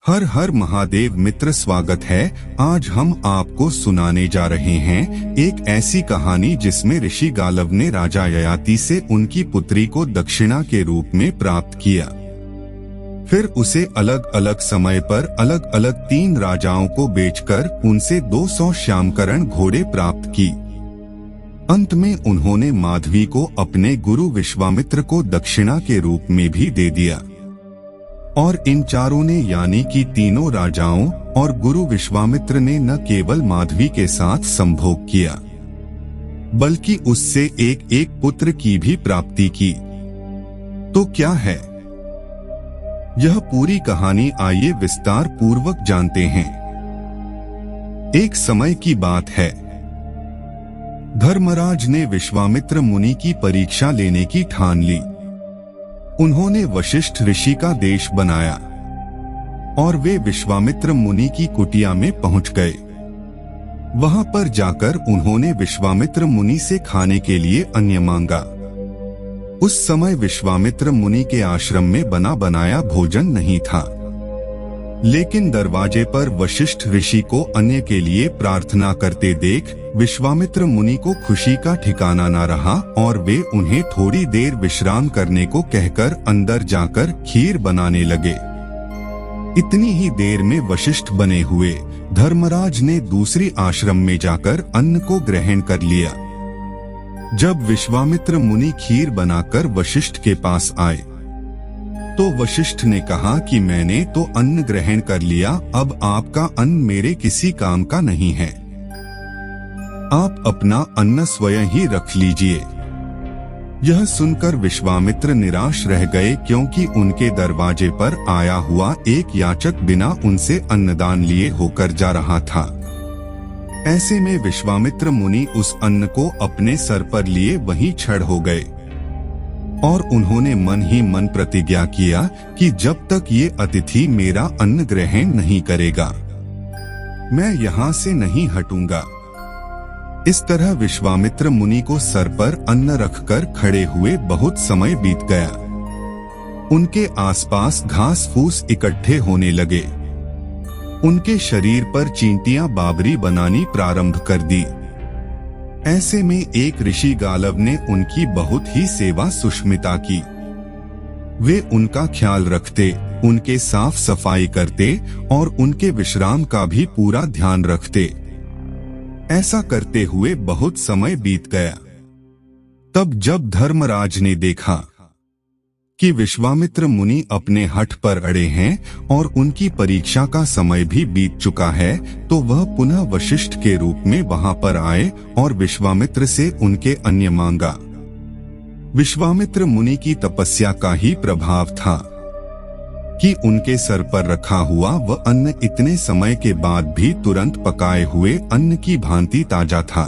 हर हर महादेव मित्र, स्वागत है। आज हम आपको सुनाने जा रहे हैं एक ऐसी कहानी जिसमें ऋषि गालव ने राजा ययाति से उनकी पुत्री को दक्षिणा के रूप में प्राप्त किया। फिर उसे अलग अलग समय पर अलग अलग 3 राजाओं को बेचकर उनसे 200 श्यामकरण घोड़े प्राप्त की। अंत में उन्होंने माधवी को अपने गुरु विश्वामित्र को दक्षिणा के रूप में भी दे दिया और इन चारों ने यानी कि तीनों राजाओं और गुरु विश्वामित्र ने न केवल माधवी के साथ संभोग किया बल्कि उससे एक एक पुत्र की भी प्राप्ति की। तो क्या है यह पूरी कहानी, आइए विस्तार पूर्वक जानते हैं। एक समय की बात है, धर्मराज ने विश्वामित्र मुनि की परीक्षा लेने की ठान ली। उन्होंने वशिष्ठ ऋषि का देश बनाया और वे विश्वामित्र मुनि की कुटिया में पहुंच गए। वहां पर जाकर उन्होंने विश्वामित्र मुनि से खाने के लिए अन्न मांगा। उस समय विश्वामित्र मुनि के आश्रम में बना बनाया भोजन नहीं था, लेकिन दरवाजे पर वशिष्ठ ऋषि को अन्न के लिए प्रार्थना करते देख विश्वामित्र मुनि को खुशी का ठिकाना न रहा और वे उन्हें थोड़ी देर विश्राम करने को कहकर अंदर जाकर खीर बनाने लगे। इतनी ही देर में वशिष्ठ बने हुए धर्मराज ने दूसरी आश्रम में जाकर अन्न को ग्रहण कर लिया। जब विश्वामित्र मुनि खीर बनाकर वशिष्ठ के पास आए तो वशिष्ठ ने कहा कि मैंने तो अन्न ग्रहण कर लिया, अब आपका अन्न मेरे किसी काम का नहीं है। आप अपना अन्न स्वयं ही रख लीजिए। यह सुनकर विश्वामित्र निराश रह गए, क्योंकि उनके दरवाजे पर आया हुआ एक याचक बिना उनसे अन्नदान लिए होकर जा रहा था। ऐसे में विश्वामित्र मुनि उस अन्न को अपने सर पर लिए वहीं छड़ हो गए और उन्होंने मन ही मन प्रतिज्ञा किया कि जब तक ये अतिथि मेरा अन्न ग्रहण नहीं करेगा, मैं यहाँ से नहीं हटूंगा। इस तरह विश्वामित्र मुनि को सर पर अन्न रखकर खड़े हुए बहुत समय बीत गया। उनके आसपास घास फूस इकट्ठे होने लगे। उनके शरीर पर चींटियां बाबरी बनानी प्रारंभ कर दी। ऐसे में एक ऋषि गालव ने उनकी बहुत ही सेवा सुष्मिता की। वे उनका ख्याल रखते, उनके साफ सफाई करते और उनके विश्राम का भी पूरा ध्यान रखते। ऐसा करते हुए बहुत समय बीत गया। तब जब धर्मराज ने देखा कि विश्वामित्र मुनि अपने हठ पर अड़े हैं और उनकी परीक्षा का समय भी बीत चुका है, तो वह पुनः वशिष्ठ के रूप में वहां पर आए और विश्वामित्र से उनके अन्न मांगा। विश्वामित्र मुनि की तपस्या का ही प्रभाव था कि उनके सर पर रखा हुआ वह अन्न इतने समय के बाद भी तुरंत पकाए हुए अन्न की भांति ताजा था।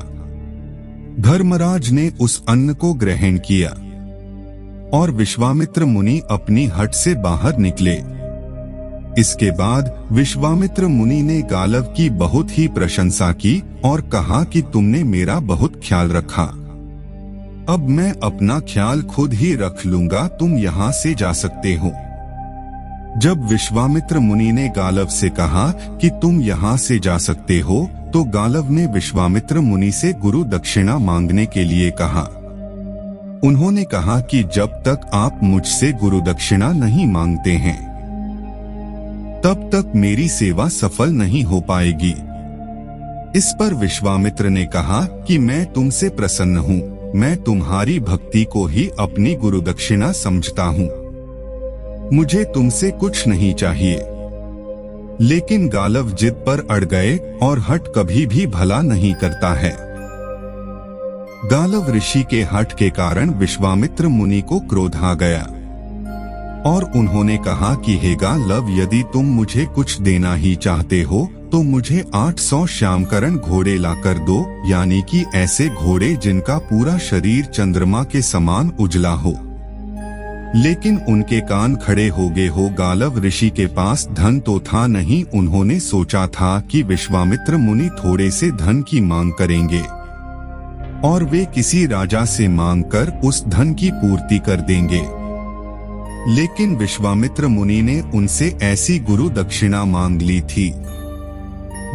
धर्मराज ने उस अन्न को ग्रहण किया और विश्वामित्र मुनि अपनी हट से बाहर निकले। इसके बाद विश्वामित्र मुनि ने गालव की बहुत ही प्रशंसा की और कहा कि तुमने मेरा बहुत ख्याल रखा। अब मैं अपना ख्याल खुद ही रख लूंगा, तुम यहाँ से जा सकते हो। जब विश्वामित्र मुनि ने गालव से कहा कि तुम यहाँ से जा सकते हो, तो गालव ने विश्वामित्र मुनि से गुरु दक्षिणा मांगने के लिए कहा। उन्होंने कहा कि जब तक आप मुझसे गुरु दक्षिणा नहीं मांगते हैं, तब तक मेरी सेवा सफल नहीं हो पाएगी। इस पर विश्वामित्र ने कहा कि मैं तुमसे प्रसन्न हूँ, मैं तुम्हारी भक्ति को ही अपनी गुरु दक्षिणा समझता हूँ। मुझे तुमसे कुछ नहीं चाहिए। लेकिन गालव जिद पर अड़ गए और हठ कभी भी भला नहीं करता है। गालव ऋषि के हठ के कारण विश्वामित्र मुनि को क्रोध आ गया और उन्होंने कहा कि हे गालव, यदि तुम मुझे कुछ देना ही चाहते हो तो मुझे 800 श्यामकरण घोड़े लाकर दो, यानी कि ऐसे घोड़े जिनका पूरा शरीर चंद्रमा के समान उजला हो। लेकिन उनके कान खड़े हो गए हो। गालव ऋषि के पास धन तो था नहीं। उन्होंने सोचा था कि विश्वामित्र मुनि थोड़े से धन की मांग करेंगे और वे किसी राजा से मांगकर उस धन की पूर्ति कर देंगे। लेकिन विश्वामित्र मुनि ने उनसे ऐसी गुरु दक्षिणा मांग ली थी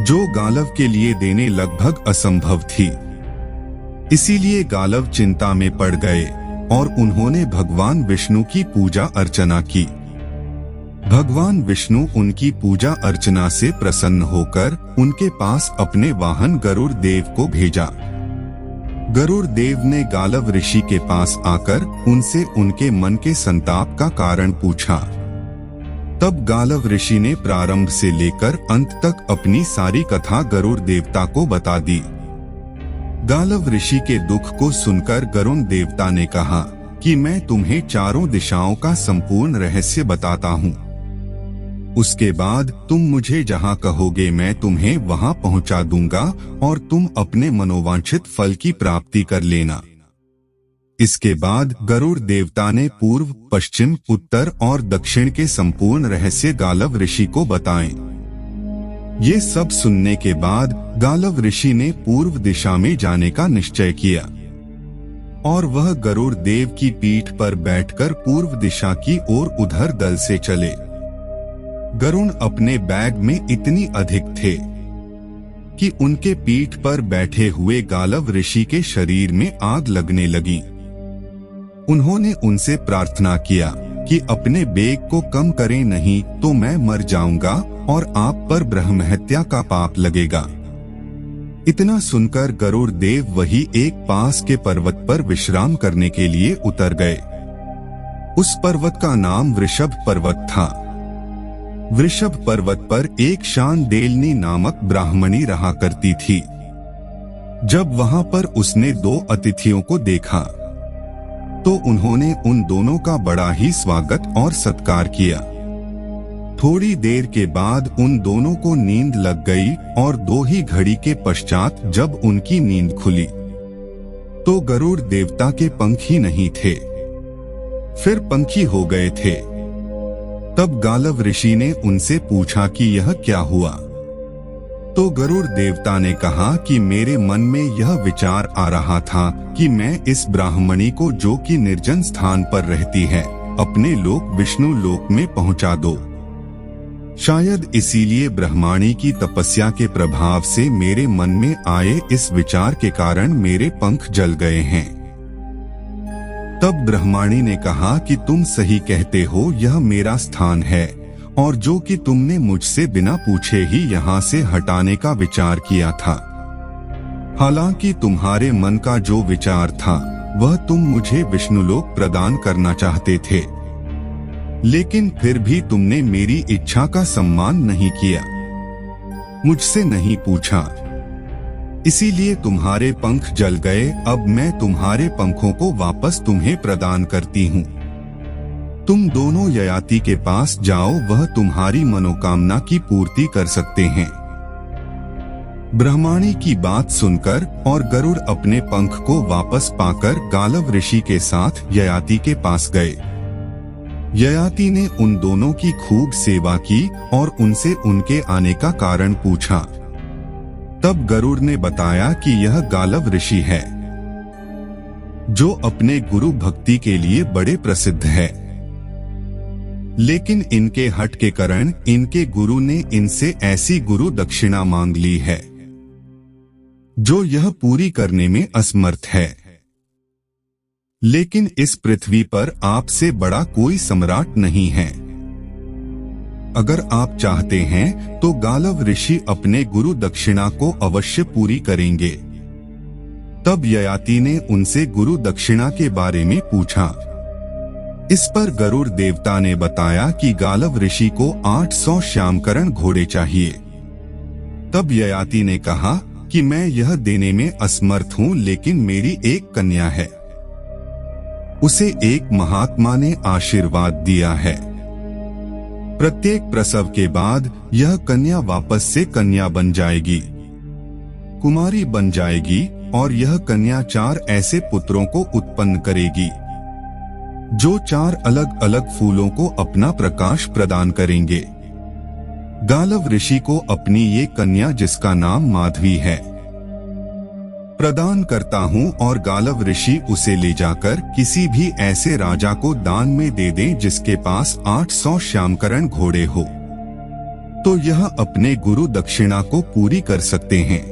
जो गालव के लिए देने लगभग असंभव थी। इसीलिए गालव चिंता में पड़ गए और उन्होंने भगवान विष्णु की पूजा अर्चना की। भगवान विष्णु उनकी पूजा अर्चना से प्रसन्न होकर उनके पास अपने वाहन गरुड़ देव को भेजा। गरुड़ देव ने गालव ऋषि के पास आकर उनसे उनके मन के संताप का कारण पूछा। तब गालव ऋषि ने प्रारंभ से लेकर अंत तक अपनी सारी कथा गरुड़ देवता को बता दी। गालव ऋषि के दुख को सुनकर गरुड़ देवता ने कहा कि मैं तुम्हें चारों दिशाओं का संपूर्ण रहस्य बताता हूँ। उसके बाद तुम मुझे जहाँ कहोगे मैं तुम्हें वहाँ पहुँचा दूंगा और तुम अपने मनोवांछित फल की प्राप्ति कर लेना। इसके बाद गरुड़ देवता ने पूर्व, पश्चिम, उत्तर और दक्षिण के संपूर्ण रहस्य गालव ऋषि को बताए। ये सब सुनने के बाद गालव ऋषि ने पूर्व दिशा में जाने का निश्चय किया और वह गरुड़ देव की पीठ पर बैठकर पूर्व दिशा की ओर उधर दल से चले। गरुड़ अपने बैग में इतनी अधिक थे कि उनके पीठ पर बैठे हुए गालव ऋषि के शरीर में आग लगने लगी। उन्होंने उनसे प्रार्थना किया कि अपने बेग को कम करें, नहीं तो मैं मर जाऊंगा और आप पर ब्रह्महत्या का पाप लगेगा। इतना सुनकर गरुड़ देव वही एक पास के पर्वत पर विश्राम करने के लिए उतर गए। उस पर्वत का नाम वृषभ पर्वत था। वृषभ पर्वत पर एक शांदेलनी नामक ब्राह्मणी रहा करती थी। जब वहां पर उसने 2 अतिथियों को देखा तो उन्होंने उन दोनों का बड़ा ही स्वागत और सत्कार किया। थोड़ी देर के बाद उन दोनों को नींद लग गई और 2 ही घड़ी के पश्चात जब उनकी नींद खुली तो गरुड़ देवता के पंख ही नहीं थे, फिर पंखी हो गए थे। तब गालव ऋषि ने उनसे पूछा कि यह क्या हुआ। तो गरुड़ देवता ने कहा कि मेरे मन में यह विचार आ रहा था कि मैं इस ब्राह्मणी को, जो कि निर्जन स्थान पर रहती है, अपने लोक विष्णु लोक में पहुंचा दो। शायद इसीलिए ब्रह्माणी की तपस्या के प्रभाव से मेरे मन में आए इस विचार के कारण मेरे पंख जल गए हैं। तब ब्रह्माणी ने कहा कि तुम सही कहते हो, यह मेरा स्थान है और जो कि तुमने मुझसे बिना पूछे ही यहाँ से हटाने का विचार किया था। हालांकि तुम्हारे मन का जो विचार था वह तुम मुझे विष्णुलोक प्रदान करना चाहते थे, लेकिन फिर भी तुमने मेरी इच्छा का सम्मान नहीं किया, मुझसे नहीं पूछा, इसीलिए तुम्हारे पंख जल गए। अब मैं तुम्हारे पंखों को वापस तुम्हें प्रदान करती हूँ। तुम दोनों ययाति के पास जाओ, वह तुम्हारी मनोकामना की पूर्ति कर सकते हैं। ब्रह्माणी की बात सुनकर और गरुड़ अपने पंख को वापस पाकर गालव ऋषि के साथ ययाति के पास गए। ययाति ने उन दोनों की खूब सेवा की और उनसे उनके आने का कारण पूछा। तब गरुड़ ने बताया कि यह गालव ऋषि है, जो अपने गुरु भक्ति के लिए बड़े प्रसिद्ध है, लेकिन इनके हठ के कारण इनके गुरु ने इनसे ऐसी गुरु दक्षिणा मांग ली है जो यह पूरी करने में असमर्थ है। लेकिन इस पृथ्वी पर आपसे बड़ा कोई सम्राट नहीं है। अगर आप चाहते हैं तो गालव ऋषि अपने गुरु दक्षिणा को अवश्य पूरी करेंगे। तब ययाति ने उनसे गुरु दक्षिणा के बारे में पूछा। इस पर गरुड़ देवता ने बताया कि गालव ऋषि को 800 श्यामकरण घोड़े चाहिए। तब ययाति ने कहा कि मैं यह देने में असमर्थ हूँ, लेकिन मेरी एक कन्या है, उसे एक महात्मा ने आशीर्वाद दिया है। प्रत्येक प्रसव के बाद यह कन्या वापस से कन्या बन जाएगी, कुमारी बन जाएगी और यह कन्या 4 ऐसे पुत्रों को उत्पन्न करेगी जो 4 अलग अलग फूलों को अपना प्रकाश प्रदान करेंगे। गालव ऋषि को अपनी ये कन्या, जिसका नाम माधवी है, प्रदान करता हूँ और गालव ऋषि उसे ले जाकर किसी भी ऐसे राजा को दान में दे दें जिसके पास 800 श्यामकरण घोड़े हो, तो यह अपने गुरु दक्षिणा को पूरी कर सकते हैं।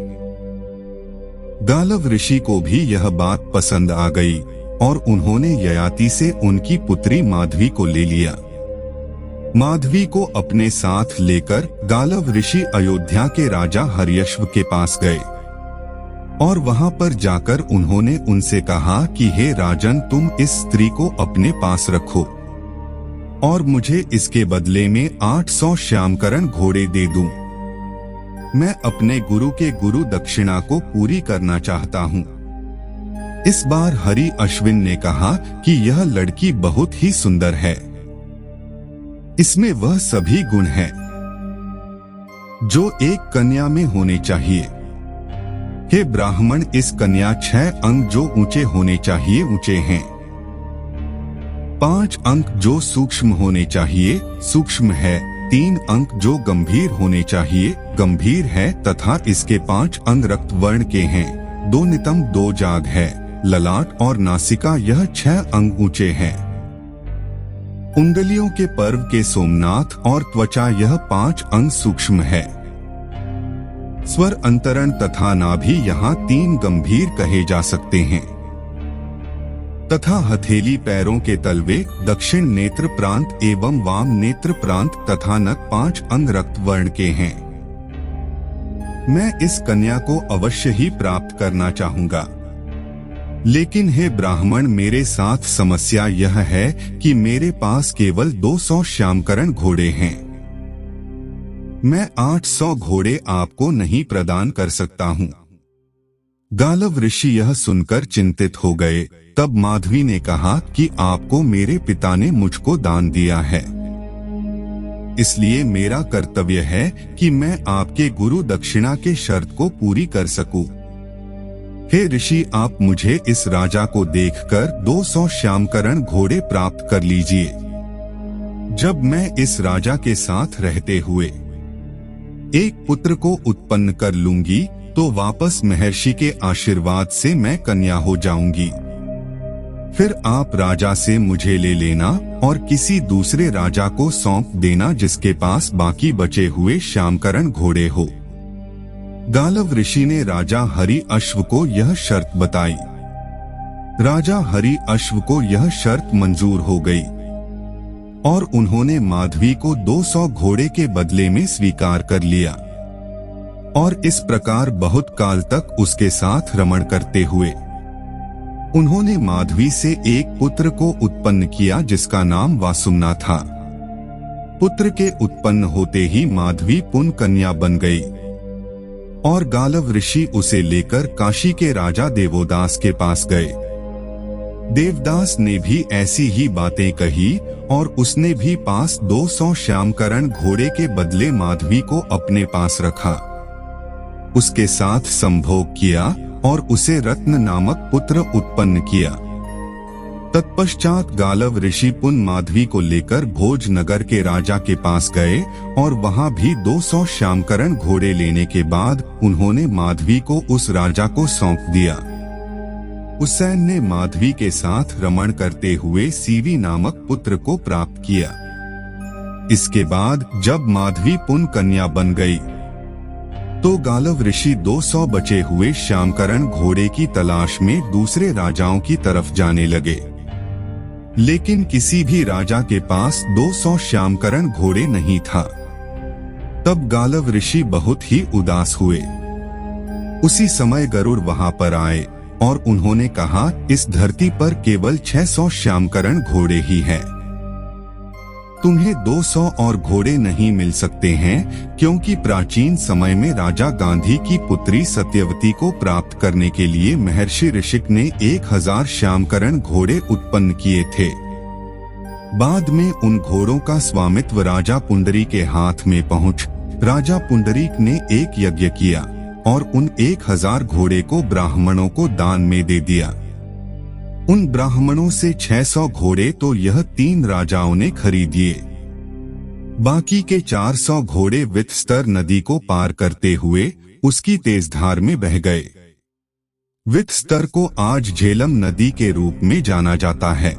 गालव ऋषि को भी यह बात पसंद आ गई और उन्होंने ययाति से उनकी पुत्री माधवी को ले लिया। माधवी को अपने साथ लेकर गालव ऋषि अयोध्या के राजा हर्यश्व के पास गए और वहां पर जाकर उन्होंने उनसे कहा कि हे राजन, तुम इस स्त्री को अपने पास रखो और मुझे इसके बदले में 800 श्यामकरण घोड़े दे दूं। मैं अपने गुरु के गुरु दक्षिणा को पूरी करना चाहता हूं। इस बार हरि अश्विन ने कहा कि यह लड़की बहुत ही सुंदर है, इसमें वह सभी गुण हैं जो एक कन्या में होने चाहिए। हे ब्राह्मण, इस कन्या 6 अंक जो ऊंचे होने चाहिए ऊंचे हैं, 5 अंक जो सूक्ष्म होने चाहिए सूक्ष्म है, 3 अंक जो गंभीर होने चाहिए गंभीर है तथा इसके 5 अंग रक्त वर्ण के हैं, 2 नितंब 2 जाग है, ललाट और नासिका यह 6 अंग ऊंचे हैं। उंगलियों के पर्व के सोमनाथ और त्वचा यह 5 अंग सूक्ष्म है। स्वर अंतरण तथा नाभि यहाँ 3 गंभीर कहे जा सकते हैं तथा हथेली पैरों के तलवे दक्षिण नेत्र प्रांत एवं वाम नेत्र प्रांत तथा नख 5 अंग रक्त वर्ण के हैं। मैं इस कन्या को अवश्य ही प्राप्त करना चाहूंगा, लेकिन हे ब्राह्मण, मेरे साथ समस्या यह है कि मेरे पास केवल 200 श्यामकरण घोड़े हैं। मैं 800 घोड़े आपको नहीं प्रदान कर सकता हूँ। गालव ऋषि यह सुनकर चिंतित हो गए। तब माधवी ने कहा कि आपको मेरे पिता ने मुझको दान दिया है, इसलिए मेरा कर्तव्य है कि मैं आपके गुरु दक्षिणा के शर्त को पूरी कर सकूं। हे ऋषि, आप मुझे इस राजा को देखकर 200 श्यामकरण घोड़े प्राप्त कर लीजिए। जब मैं इस राजा के साथ रहते हुए एक पुत्र को उत्पन्न कर लूंगी तो वापस महर्षि के आशीर्वाद से मैं कन्या हो जाऊंगी। फिर आप राजा से मुझे ले लेना और किसी दूसरे राजा को सौंप देना जिसके पास बाकी बचे हुए श्यामकरण घोड़े हो। गालव ऋषि ने राजा हरि अश्व को यह शर्त बताई। राजा हरि अश्व को यह शर्त मंजूर हो गई और उन्होंने माधवी को 200 घोड़े के बदले में स्वीकार कर लिया और इस प्रकार बहुत काल तक उसके साथ रमण करते हुए उन्होंने माधवी से एक पुत्र को उत्पन्न किया जिसका नाम वासुमना था। पुत्र के उत्पन्न होते ही माधवी पुन कन्या बन गई और गालव ऋषि उसे लेकर काशी के राजा देवोदास के पास गए। देवदास ने भी ऐसी ही बातें कही और उसने भी पास 200 श्यामकरण घोड़े के बदले माधवी को अपने पास रखा, उसके साथ संभोग किया और उसे रत्न नामक पुत्र उत्पन्न किया। तत्पश्चात गालव ऋषि पुन माधवी को लेकर भोज नगर के राजा के पास गए और वहां भी 200 श्यामकरण घोड़े लेने के बाद उन्होंने माधवी को उस राजा को सौंप दिया। उसेन ने माधवी के साथ रमण करते हुए सीवी नामक पुत्र को प्राप्त किया। इसके बाद जब माधवी पुन कन्या बन गई तो गालव ऋषि 200 बचे हुए श्यामकरण घोड़े की तलाश में दूसरे राजाओं की तरफ जाने लगे, लेकिन किसी भी राजा के पास 200 श्यामकरण घोड़े नहीं था। तब गालव ऋषि बहुत ही उदास हुए। उसी समय गरुड़ वहां पर आए और उन्होंने कहा, इस धरती पर केवल 600 श्यामकरण घोड़े ही हैं। तुम्हें 200 और घोड़े नहीं मिल सकते हैं, क्योंकि प्राचीन समय में राजा गांधी की पुत्री सत्यवती को प्राप्त करने के लिए महर्षि ऋषिक ने 1000 श्यामकरण घोड़े उत्पन्न किए थे। बाद में उन घोड़ों का स्वामित्व राजा पुंडरी के हाथ में पहुंच राजा पुंडरीक ने एक यज्ञ किया और उन 1000 घोड़े को ब्राह्मणों को दान में दे दिया। उन ब्राह्मणों से 600 घोड़े तो यह 3 राजाओं ने खरीदिए। बाकी के 400 घोड़े वित्स्तर नदी को पार करते हुए उसकी तेज धार में बह गए। वित्स्तर को आज झेलम नदी के रूप में जाना जाता है।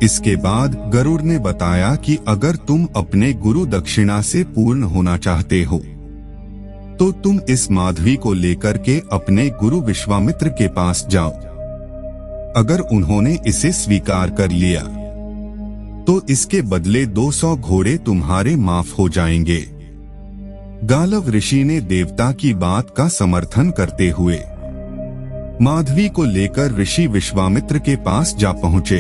इसके बाद गरुड़ ने बताया कि अगर तुम अपने गुरु दक्षिणा से पूर्ण होना चाहते हो तो तुम इस माधवी को लेकर के अपने गुरु विश्वामित्र के पास जाओ। अगर उन्होंने इसे स्वीकार कर लिया तो इसके बदले 200 घोड़े तुम्हारे माफ हो जाएंगे। गालव ऋषि ने देवता की बात का समर्थन करते हुए माधवी को लेकर ऋषि विश्वामित्र के पास जा पहुंचे।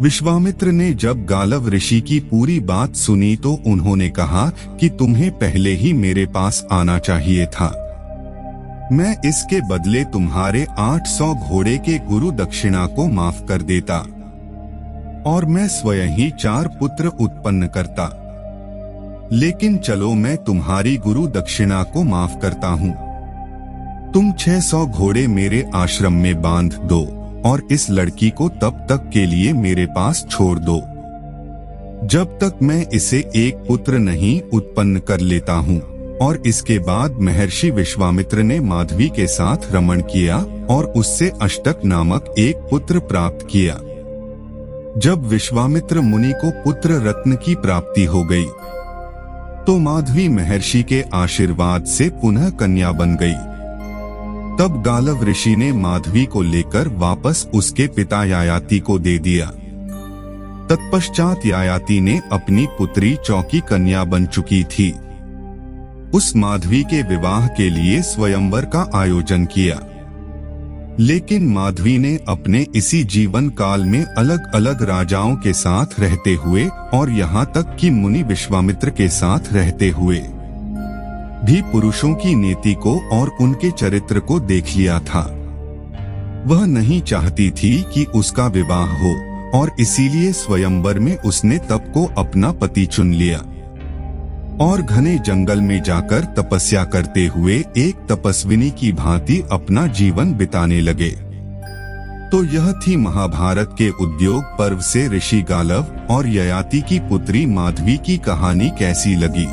विश्वामित्र ने जब गालव ऋषि की पूरी बात सुनी तो उन्होंने कहा कि तुम्हें पहले ही मेरे पास आना चाहिए था। मैं इसके बदले तुम्हारे 800 घोड़े के गुरु दक्षिणा को माफ कर देता और मैं स्वयं ही 4 पुत्र उत्पन्न करता। लेकिन चलो मैं तुम्हारी गुरु दक्षिणा को माफ करता हूँ। तुम 600 घोड़े मेरे आश्रम में बांध दो और इस लड़की को तब तक के लिए मेरे पास छोड़ दो जब तक मैं इसे एक पुत्र नहीं उत्पन्न कर लेता हूँ। और इसके बाद महर्षि विश्वामित्र ने माधवी के साथ रमण किया और उससे अष्टक नामक एक पुत्र प्राप्त किया। जब विश्वामित्र मुनि को पुत्र रत्न की प्राप्ति हो गई तो माधवी महर्षि के आशीर्वाद से पुनः कन्या बन गई। तब गालव ऋषि ने माधवी को लेकर वापस उसके पिता ययाति को दे दिया। तत्पश्चात ययाति ने अपनी पुत्री चौकी कन्या बन चुकी थी उस माधवी के विवाह के लिए स्वयंवर का आयोजन किया। लेकिन माधवी ने अपने इसी जीवन काल में अलग अलग राजाओं के साथ रहते हुए और यहाँ तक कि मुनि विश्वामित्र के साथ रहते हुए भी पुरुषों की नीति को और उनके चरित्र को देख लिया था। वह नहीं चाहती थी कि उसका विवाह हो और इसीलिए स्वयंवर में उसने तप को अपना पति चुन लिया और घने जंगल में जाकर तपस्या करते हुए एक तपस्विनी की भांति अपना जीवन बिताने लगे। तो यह थी महाभारत के उद्योग पर्व से ऋषि गालव और ययाति की पुत्री माधवी की कहानी कैसी लगी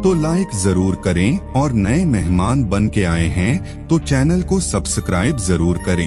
तो लाइक जरूर करें और नए मेहमान बन के आए हैं तो चैनल को सब्सक्राइब जरूर करें।